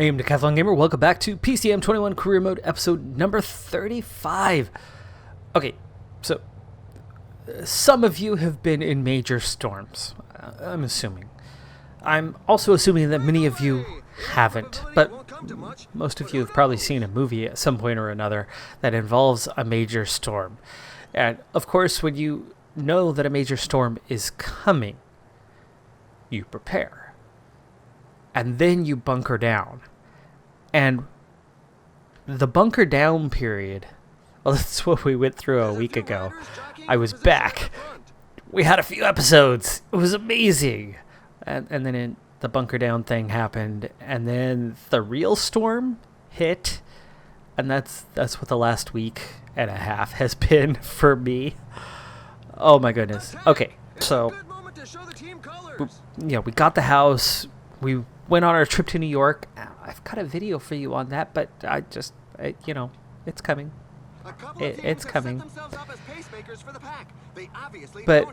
I am Decathlon Gamer. Welcome back to PCM21 Career Mode, episode number 35. Okay, so some of you have been in major storms, I'm assuming. I'm also assuming that many of you haven't, but most of you have probably seen a movie at some point or another that involves a major storm. And of course, when you know that a major storm is coming, you prepare. And then you bunker down. And the bunker down period, well, that's what we went through a week ago. I was back. We had a few episodes. It was amazing. And then the bunker down thing happened. And then the real storm hit. And that's what the last week and a half has been for me. Oh my goodness. Okay, so we got the house. We went on our trip to New York. I've got a video for you on that, but it's coming. It's coming. But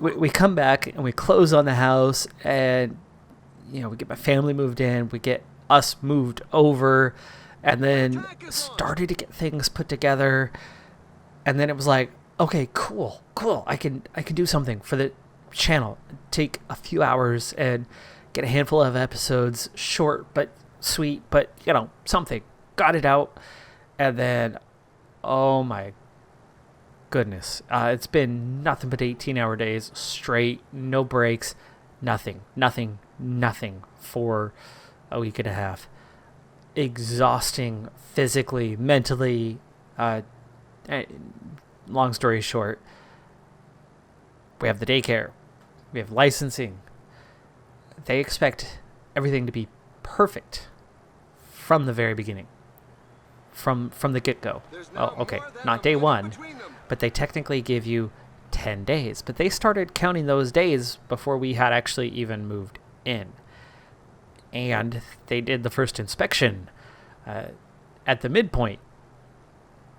we come back and we close on the house, and we get my family moved in, we get us moved over, and then started to get things put together. And then it was like, okay, cool. I can do something for the channel. Take a few hours and get a handful of episodes, short but sweet, but something. Got it out. And then, oh my goodness, it's been nothing but 18-hour days straight, no breaks, nothing for a week and a half. Exhausting physically, mentally. Long story short, we have the daycare, we have licensing. They expect everything to be perfect from the very beginning, from the get-go. Oh, okay, not day one, but they technically give you 10 days. But they started counting those days before we had actually even moved in. And they did the first inspection at the midpoint.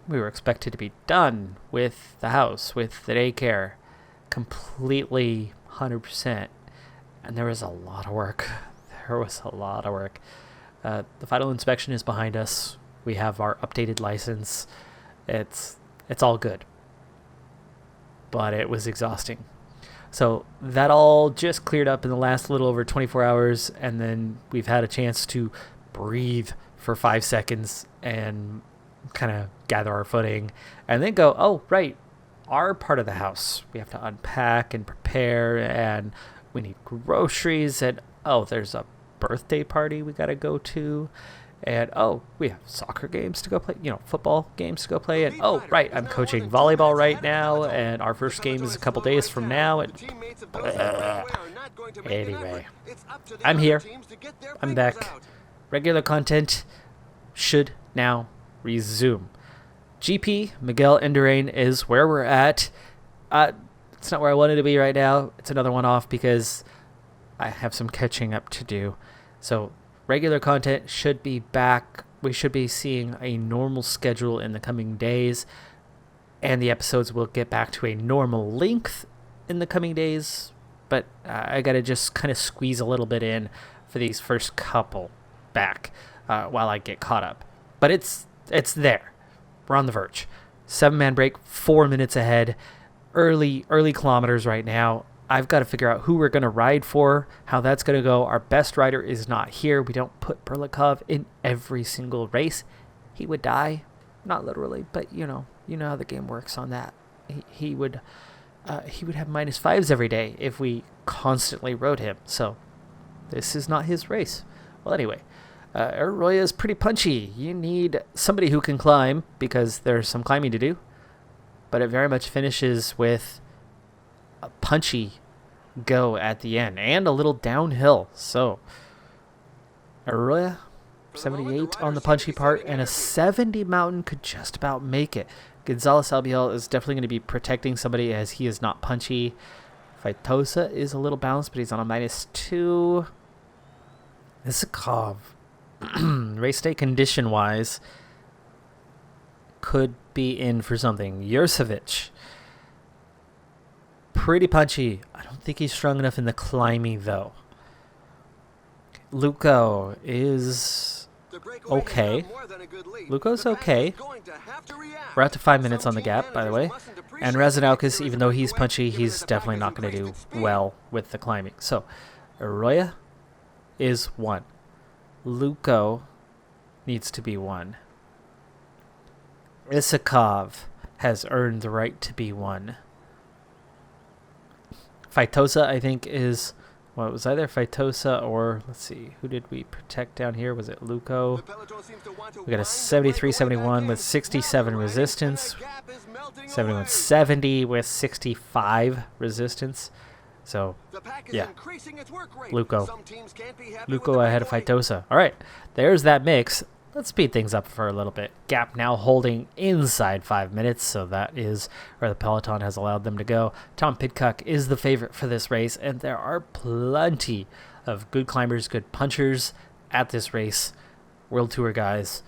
We were expected to be done with the house, with the daycare, completely 100%. And there was a lot of work. The final inspection is behind us. We have our updated license. It's all good. But it was exhausting. So that all just cleared up in the last little over 24 hours. And then we've had a chance to breathe for 5 seconds and kind of gather our footing. And then go, oh, right, our part of the house. We have to unpack and prepare, and we need groceries, and there's a birthday party we got to go to, and we have soccer games to go play, football games to go play, and right, I'm coaching volleyball right now, and our first game is a couple days from now, and anyway, I'm here, I'm back. Regular content should now resume. GP Miguel Indurain is where we're at. It's not where I wanted to be right now. It's another one off because I have some catching up to do. So regular content should be back. We should be seeing a normal schedule in the coming days, and the episodes will get back to a normal length in the coming days. But I got to just kind of squeeze a little bit in for these first couple back while I get caught up. But it's there. We're on the verge. 7-man break, 4 minutes ahead. Early kilometers right now. I've got to figure out who we're going to ride for, how that's going to go. Our best rider is not here. We don't put Berlikov in every single race. He would die. Not literally, but you know how the game works on that. He would have -5s every day if we constantly rode him. So this is not his race. Well, anyway, Arroyo is pretty punchy. You need somebody who can climb because there's some climbing to do. But it very much finishes with a punchy go at the end and a little downhill. So Arroyo, 78 on the punchy part, and a 70 mountain could just about make it. Gonzalez Albiol is definitely going to be protecting somebody as he is not punchy. Faitosa is a little balanced, but he's on a -2. Isakov, race day condition wise, could be in for something. Yurcevic, pretty punchy. I don't think he's strong enough in the climbing though. Luco is okay. Luco's okay. We're out to 5 minutes on the gap, by the way. And Razanaukis, even though he's punchy, he's definitely not going to do well with the climbing. So, Arroyo is 1. Luco needs to be 1. Isakov has earned the right to be 1. Phytosa, I think, is... Well, it was either Phytosa or... Let's see. Who did we protect down here? Was it Luco? We got a 73-71 with 67 resistance. 71-70 with 65 resistance. So, yeah. Luco. Luco ahead of Phytosa. All right. There's that mix. Let's speed things up for a little bit. Gap now holding inside 5 minutes, so that is where the Peloton has allowed them to go. Tom Pidcock is the favorite for this race, and there are plenty of good climbers, good punchers at this race. World Tour guys.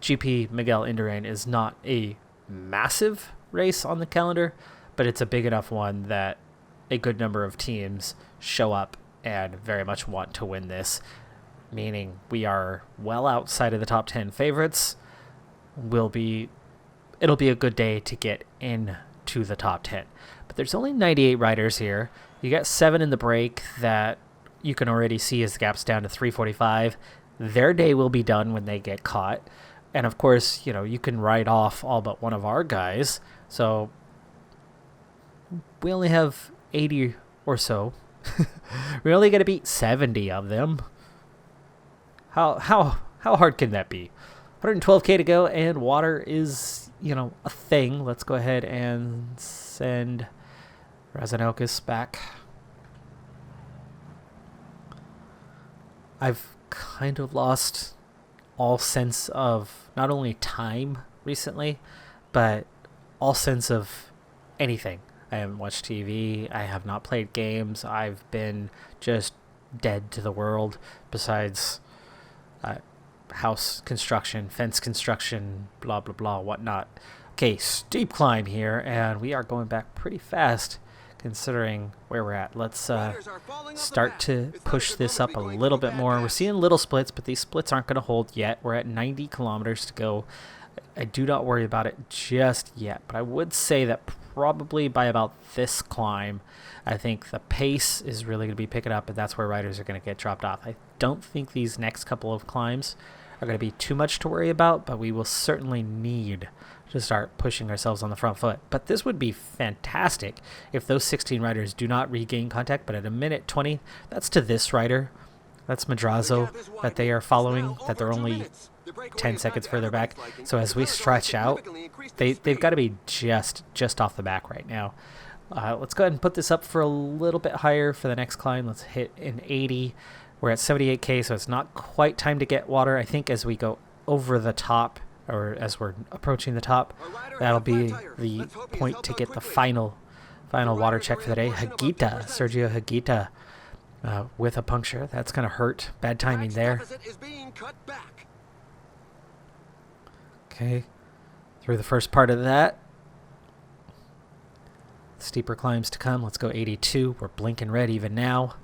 GP Miguel Indurain is not a massive race on the calendar, but it's a big enough one that a good number of teams show up and very much want to win this. Meaning we are well outside of the top 10 favorites. It'll be a good day to get into the top 10. But there's only 98 riders here. You got 7 in the break that you can already see as the gap's down to 345. Their day will be done when they get caught. And of course, you can write off all but one of our guys. So we only have 80 or so. We're only going to beat 70 of them. How hard can that be? 112k to go, and water is, a thing. Let's go ahead and send Razanaukis back. I've kind of lost all sense of not only time recently, but all sense of anything. I haven't watched TV. I have not played games. I've been just dead to the world besides... house construction, fence construction, blah, blah, blah, whatnot. Okay, steep climb here, and we are going back pretty fast considering where we're at. Let's start to push this up a little bit more. We're seeing little splits, but these splits aren't going to hold yet. We're at 90 kilometers to go. I do not worry about it just yet, but I would say that probably by about this climb, I think the pace is really going to be picking up, and that's where riders are going to get dropped off. I don't think these next couple of climbs are going to be too much to worry about, but we will certainly need to start pushing ourselves on the front foot. But this would be fantastic if those 16 riders do not regain contact, but at a minute 20, that's to this rider. That's Madrazo that they are following, that they're only 10 seconds further back. So as we stretch out, they've got to be just off the back right now. Let's go ahead and put this up for a little bit higher for the next climb. Let's hit an 80. We're at 78k, so it's not quite time to get water. I think as we go over the top, or as we're approaching the top, that'll be the point to get the final water check for the day. Higuita, Sergio Higuita, with a puncture. That's going to hurt. Bad timing there. Okay, through the first part of that. Steeper climbs to come. Let's go 82. We're blinking red even now.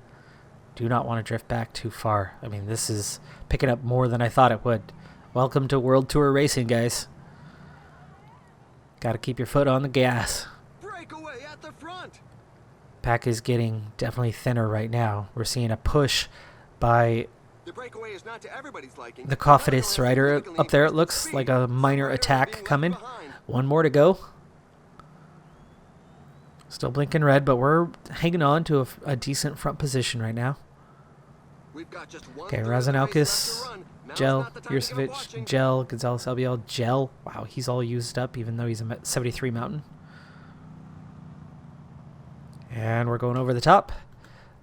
Do not want to drift back too far. I mean, this is picking up more than I thought it would. Welcome to World Tour racing, guys. Got to keep your foot on the gas. Breakaway at the front. Pack is getting definitely thinner right now. We're seeing a push by the breakaway is not to everybody's liking. The Cofidis rider up there. It looks like a minor attack coming. One more to go. Still blinking red, but we're hanging on to a decent front position right now. Okay, Razanaukis, Gel, Jurcevic, Gel, Gonzalez Albiol, Gel. Wow, he's all used up, even though he's a 73 mountain. And we're going over the top.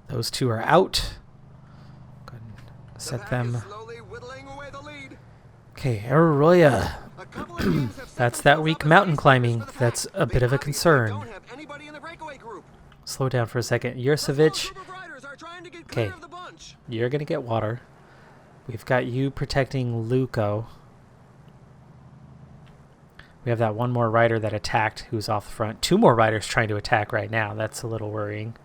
Those two are out. Go ahead and set them. Okay, Arroyo. That's that weak mountain climbing. That's a bit of a concern. Slow down for a second. Jurcevic. Okay, you're going to get water. We've got you protecting Luco. We have that one more rider that attacked who's off the front. Two more riders trying to attack right now. That's a little worrying.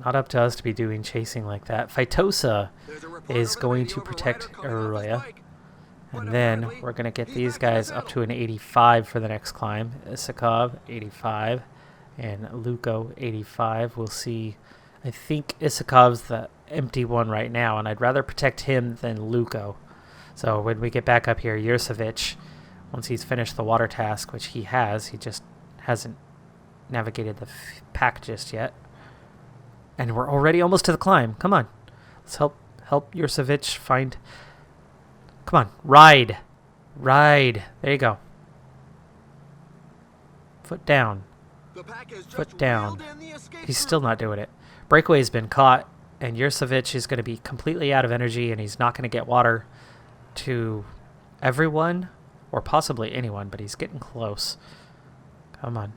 not up to us to be doing chasing like that. Phytosa There's a report is over the going radio to of a protect rider coming off his Aruya. bike. And But then apparently, we're going to get he's these back in the guys up saddle. to an 85 for the next climb. Isakov, 85. And Luko, 85. We'll see. I think Isakov's the empty one right now, and I'd rather protect him than Luko. So when we get back up here, Yurcevic, once he's finished the water task, which he has, he just hasn't navigated the pack just yet. And we're already almost to the climb. Come on. Let's help Yurcevic find... Come on. Ride. Ride. There you go. Foot down. The pack has just Foot down. reeled in the escape He's group. still not doing it. Breakaway's been caught, and Yurcevic is going to be completely out of energy, and he's not going to get water to everyone, or possibly anyone, but he's getting close. Come on.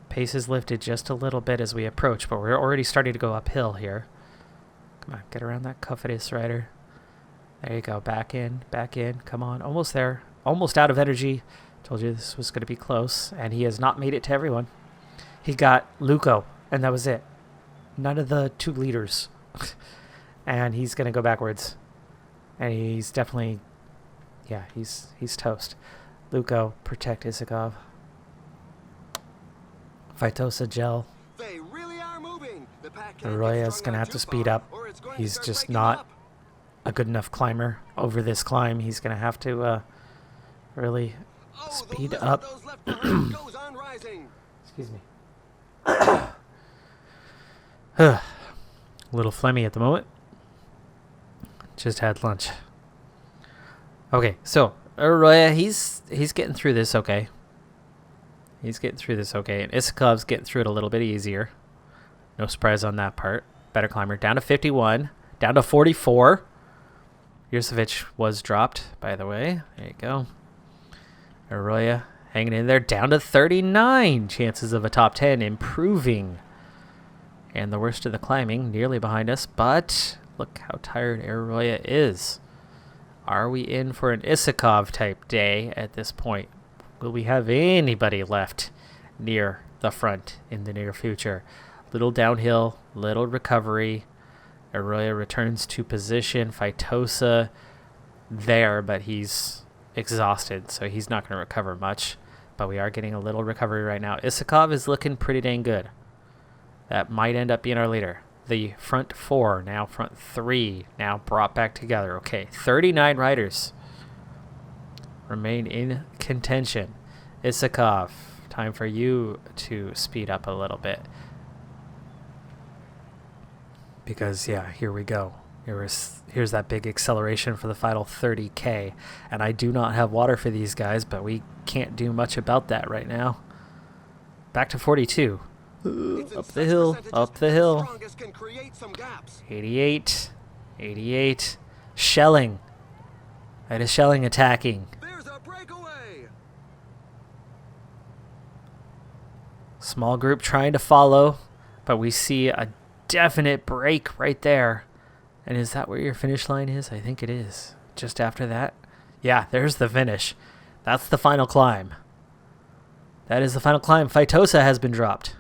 Pace is lifted just a little bit as we approach, but we're already starting to go uphill here. Come on, get around that Cuffetus rider. There you go. Back in. Come on. Almost there. Almost out of energy. Told you this was going to be close, and he has not made it to everyone. He got Luko, and that was it. None of the 2 leaders. And he's going to go backwards. And he's definitely... Yeah, he's toast. Luko, protect Isakov. Phytosa gel. They really are moving. The pack can't get Arroyo's strung going to out have too to speed far, up. or it's going to He's start just breaking not up. a good enough climber over this climb. He's going to have to really Oh, the speed lift up. of those left behind goes on rising. Excuse me. A little phlegmy at the moment. Just had lunch. Okay, so Arroyo, he's getting through this okay. He's getting through this okay. And Isakov's getting through it a little bit easier. No surprise on that part. Better climber. Down to 51. Down to 44. Yurcevic was dropped, by the way. There you go. Arroyo hanging in there. Down to 39. Chances of a top 10 improving. And the worst of the climbing nearly behind us. But look how tired Arroyo is. Are we in for an Isakov type day at this point? Will we have anybody left near the front in the near future? Little downhill, little recovery. Arroyo returns to position. Phytosa there, but he's exhausted, so he's not going to recover much. But we are getting a little recovery right now. Isakov is looking pretty dang good. That might end up being our leader. The front 4, now front 3, now brought back together. Okay, 39 riders remain in contention. Isakov, time for you to speed up a little bit. Because, yeah, here we go. Here's that big acceleration for the final 30K. And I do not have water for these guys, but we can't do much about that right now. Back to 42. Up the hill, up the hill. 88, 88. Shelling. That is Shelling attacking. There's a breakaway. Small group trying to follow, but we see a definite break right there. And is that where your finish line is? I think it is. Just after that. Yeah, there's the finish. That's the final climb. That is the final climb. Phytosa has been dropped.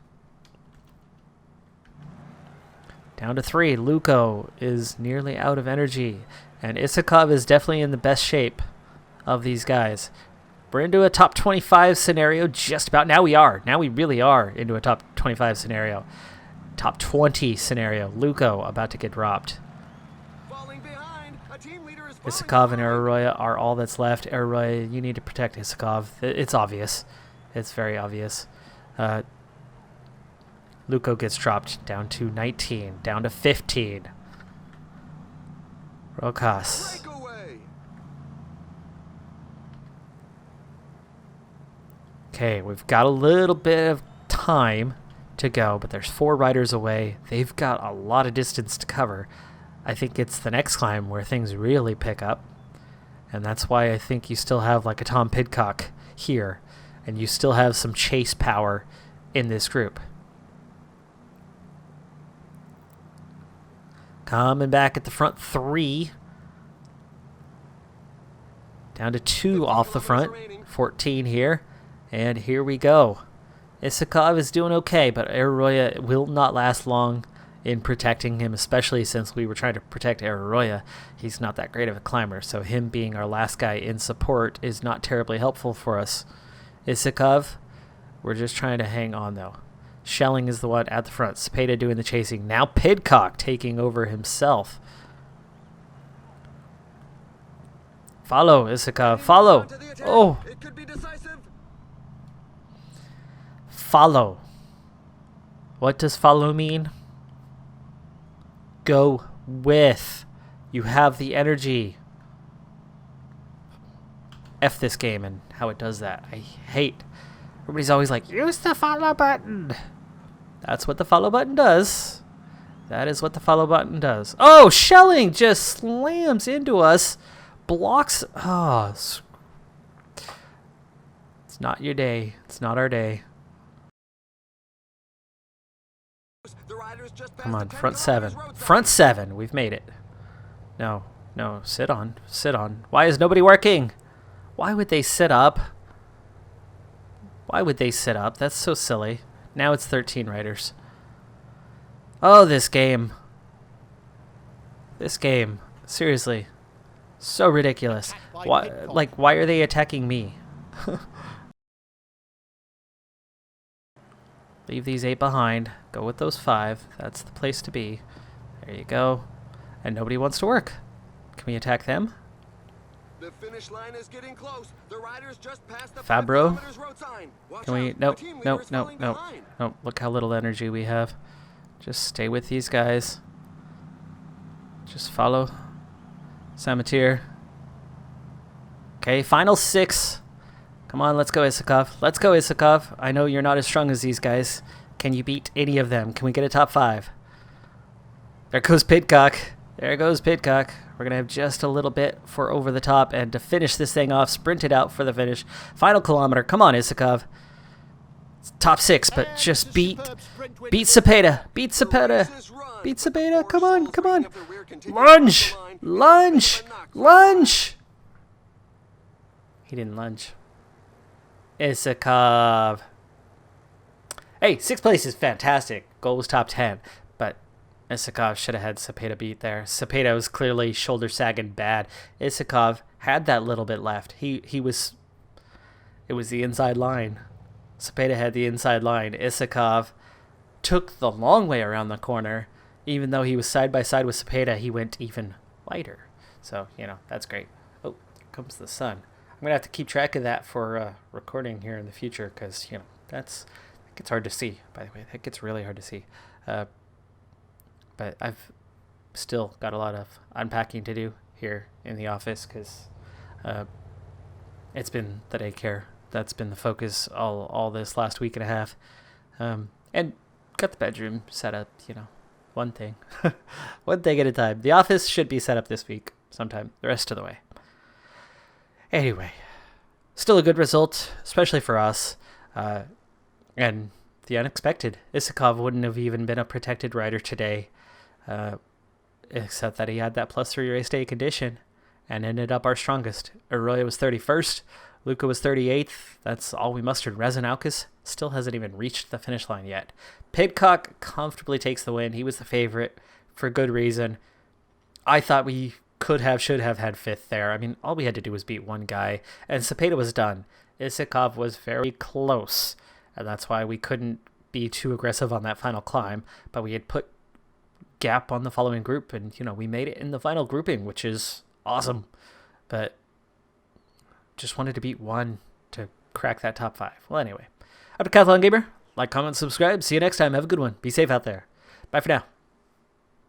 Down to 3. Luko is nearly out of energy. And Isakov is definitely in the best shape of these guys. We're into a top 25 scenario just about. Now we are. Now we really are into a top 25 scenario. Top 20 scenario. Luko about to get dropped. Falling behind. A team leader is falling Isakov and behind. Arroyo are all that's left. Arroyo, you need to protect Isakov. It's obvious. It's very obvious. Luko gets dropped down to 19, down to 15. Rokas. Breakaway. Okay, we've got a little bit of time to go, but there's 4 riders away. They've got a lot of distance to cover. I think it's the next climb where things really pick up. And that's why I think you still have like a Tom Pidcock here. And you still have some chase power in this group. Coming back at the front 3. Down to 2 off the front. 14 here. And here we go. Isakov is doing okay, but Arroyo will not last long. in protecting him, especially since we were trying to protect Arroyo. He's not that great of a climber, so him being our last guy in support is not terribly helpful for us. Isakov, we're just trying to hang on, though. Schelling is the one at the front. Cepeda doing the chasing. Now Pidcock taking over himself. Follow, Isakov. Follow. Oh. It could be decisive. Follow. What does follow mean? Go with. You have the energy. F this game and how it does that. I hate. Everybody's always like, use the follow button. That's what the follow button does. That is what the follow button does. Oh, Schelling just slams into us. Blocks. Oh, it's not your day. It's not our day. Come on, front seven. Front seven. We've made it. No, no, sit on. Sit on. Why is nobody working? Why would they sit up? Why would they sit up? That's so silly. Now it's 13 riders. Oh, this game. This game. Seriously. So ridiculous. Why, why are they attacking me? Leave these 8 behind. Go with those 5. That's the place to be. There you go. And nobody wants to work. Can we attack them? The finish line is getting close. The riders just passed the Fabro. 5 road sign. Watch Can we? out. Nope. The team leader Nope. is Nope. falling Nope. behind. Nope. Look how little energy we have. Just stay with these guys. Just follow. Samatier. Okay, final 6. Come on, let's go, Isakov. Let's go, Isakov. I know you're not as strong as these guys. Can you beat any of them? Can we get a top 5? There goes Pidcock. There goes Pidcock. We're going to have just a little bit for over the top. And to finish this thing off, sprint it out for the finish. Final kilometer. Come on, Isakov. It's top 6, but just beat Cepeda. Beat Cepeda. Beat Cepeda. Come on, come on. Lunge. Lunge. Lunge. He didn't lunge. Isakov. Hey, 6th place is fantastic. Goal was top 10, but Isakov should have had Cepeda beat there. Cepeda was clearly shoulder sagging bad. Isakov had that little bit left. It was the inside line. Cepeda had the inside line. Isakov took the long way around the corner. Even though he was side by side with Cepeda, he went even wider. So, that's great. Oh, here comes the sun. I'm going to have to keep track of that for recording here in the future because, that gets hard to see, by the way. That gets really hard to see. But I've still got a lot of unpacking to do here in the office because it's been the daycare. That's been the focus all this last week and a half. And got the bedroom set up, one thing. One thing at a time. The office should be set up this week sometime, the rest of the way. Anyway, still a good result, especially for us. And the unexpected. Isakov wouldn't have even been a protected rider today, except that he had that +3 race day condition and ended up our strongest. Arroyo was 31st. Luca was 38th. That's all we mustered. Rezanauskas still hasn't even reached the finish line yet. Pidcock comfortably takes the win. He was the favorite for good reason. I thought we should have had 5th there. I mean, all we had to do was beat one guy, and Cepeda was done. Isakov was very close, and that's why we couldn't be too aggressive on that final climb, but we had put gap on the following group, and, we made it in the final grouping, which is awesome. But just wanted to beat one to crack that top 5. Well, anyway, I'm Decathlon Gamer. Like, comment, subscribe. See you next time. Have a good one. Be safe out there. Bye for now.